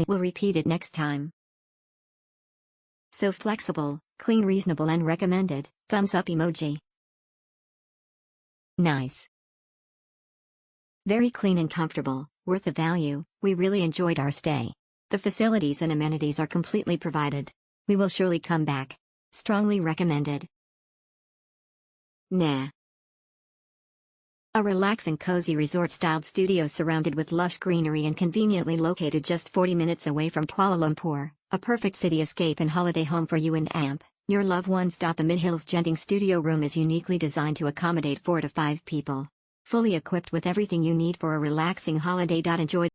definitely will repeat it next time. So flexible, clean, reasonable and recommended. Thumbs up emoji. Nice. Very clean and comfortable, worth the value. We really enjoyed our stay. The facilities and amenities are completely provided. We will surely come back. Strongly recommended. Nah. A relaxing cozy resort-styled studio surrounded with lush greenery and conveniently located just 40 minutes away from Kuala Lumpur, a perfect city escape and holiday home for you and your loved ones. The Midhills Genting Studio Room is uniquely designed to accommodate 4 to 5 people. Fully equipped with everything you need for a relaxing holiday. Enjoy.